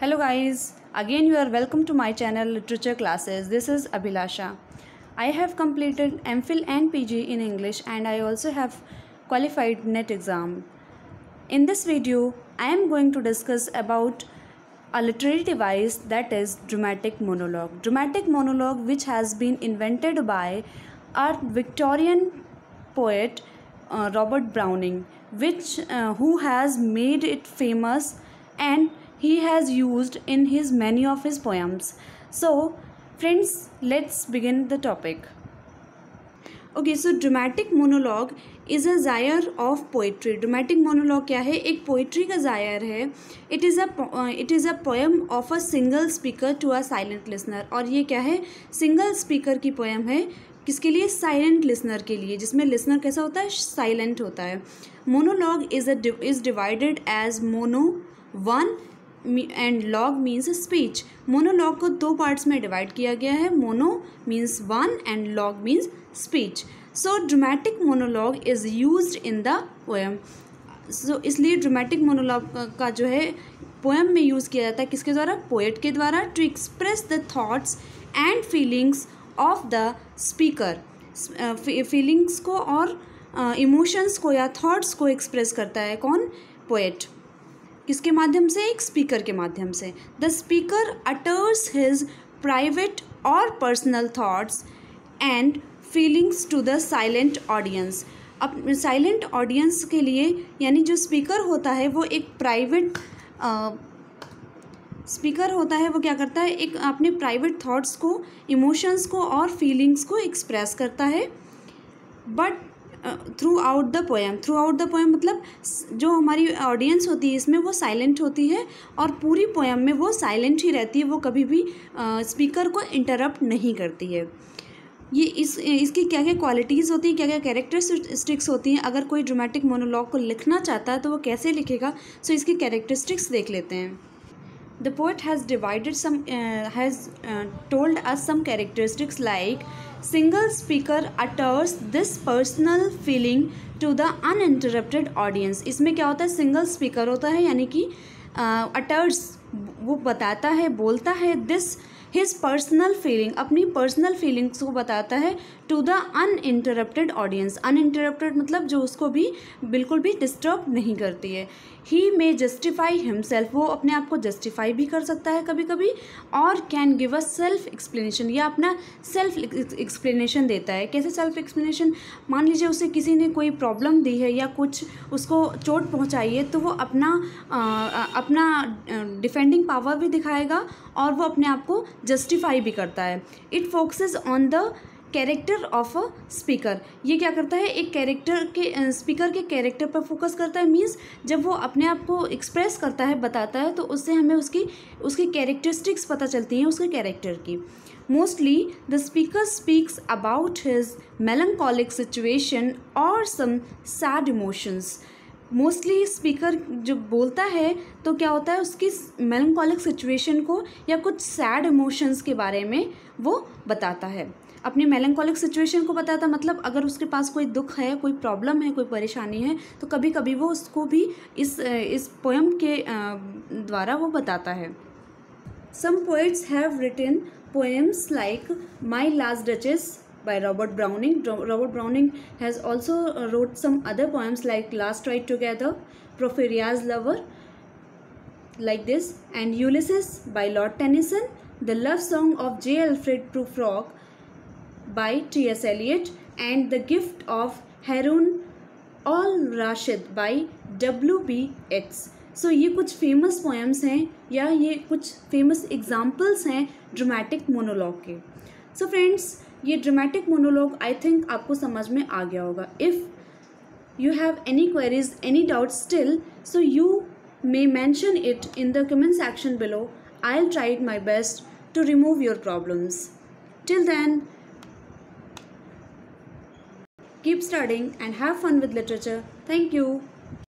Hello guys, again you are welcome to my channel Literature Classes. This is Abhilasha. I have completed MPhil and PG in English and I also have qualified NET exam. In this video, I am going to discuss about a literary device that is dramatic monologue. Dramatic monologue which has been invented by a Victorian poet Robert Browning, who has made it famous and he has used in his many of his poems. So friends, let's begin the topic. Okay, so dramatic monologue is a genre of poetry. Dramatic monologue क्या है? एक poetry का genre है. It is a poem of a single speaker to a silent listener. और ये क्या है? Single speaker की पोएम है. किसके लिए? साइलेंट लिसनर के लिए, जिसमें लिसनर कैसा होता है? साइलेंट होता है. Monologue is divided as mono one and log means speech. Monologue को दो पार्ट्स में डिवाइड किया गया है. Mono means one and log means speech. So dramatic monologue is used in the poem. So इसलिए ड्रामेटिक मोनोलॉग का जो है पोएम में यूज़ किया जाता है. किसके द्वारा? पोएट के द्वारा. To express the thoughts and feelings of the speaker. Feelings को और इमोशंस को या थॉट्स को एक्सप्रेस करता है कौन? पोएट. किसके माध्यम से? एक स्पीकर के माध्यम से. The speaker utters his private और personal thoughts and feelings to the silent audience. अब साइलेंट ऑडियंस के लिए, यानी जो स्पीकर होता है वो एक प्राइवेट स्पीकर होता है. वो क्या करता है? एक अपने प्राइवेट थॉट्स को, इमोशंस को और फीलिंग्स को एक्सप्रेस करता है. But through out the poem मतलब जो हमारी ऑडियंस होती है इसमें वो साइलेंट होती है और पूरी पोएम में वो साइलेंट ही रहती है. वो कभी भी स्पीकर को इंटरप्ट नहीं करती है. ये इसकी क्या क्या क्वालिटीज़ होती हैं, क्या क्या कैरेक्टरिस्टिक्स होती हैं. अगर कोई ड्रामेटिक मोनोलॉग को लिखना चाहता है तो वो कैसे लिखेगा? सो इसकी कैरेक्टरिस्टिक्स देख लेते हैं. The poet has told us some characteristics like single speaker utters this personal feeling to the uninterrupted audience. इसमें क्या होता है? सिंगल स्पीकर होता है, यानी कि utters वो बताता है, बोलता है this his personal feeling, अपनी पर्सनल फीलिंग्स को बताता है to the uninterrupted audience. Uninterrupted मतलब जो उसको भी बिल्कुल भी डिस्टर्ब नहीं करती है. ही मे जस्टिफाई हिमसेल्फ, वो अपने आप को जस्टिफाई भी कर सकता है कभी कभी. और can give a self explanation, या अपना सेल्फ एक्सप्लेनेशन देता है. कैसे सेल्फ एक्सप्लेनेशन? मान लीजिए उसे किसी ने कोई प्रॉब्लम दी है या कुछ उसको चोट पहुंचाई है, तो वो अपना डिफेंडिंग पावर भी दिखाएगा और वो अपने आप को जस्टिफाई भी करता है. It focuses on the character of a speaker. ये क्या करता है? एक कैरेक्टर के स्पीकर के कैरेक्टर पर फोकस करता है. मीन्स जब वो अपने आप को एक्सप्रेस करता है, बताता है, तो उससे हमें उसकी कैरेक्टरिस्टिक्स पता चलती हैं उसके कैरेक्टर की. Mostly the speaker speaks about his melancholic situation और some sad emotions. Mostly speaker जो बोलता है तो क्या होता है? उसकी मेलंकोलिक सिचुएशन को या कुछ सैड इमोशंस के बारे में वो बताता है. अपनी मेलंकोलिक सिचुएशन को बताता, मतलब अगर उसके पास कोई दुख है, कोई प्रॉब्लम है, कोई परेशानी है, तो कभी कभी वो उसको भी इस पोएम के द्वारा वो बताता है. Some poets have written poems like my last duchess by Robert Browning. Robert Browning has also wrote some other poems like Last Ride Together, Porphyria's Lover, like this, and Ulysses by Lord Tennyson, The Love Song of J. Alfred Prufrock by T.S. Eliot, and The Gift of Harun al-Rashid by W.B. Yeats. So ये कुछ famous poems हैं या ये कुछ famous examples हैं dramatic monologue के. So friends, ये dramatic monologue I think आपको समझ में आ गया होगा. If you have any queries, any doubt still, so you may mention it in the comment section below. I'll try my best to remove your problems. Till then, keep studying and have fun with literature. Thank you.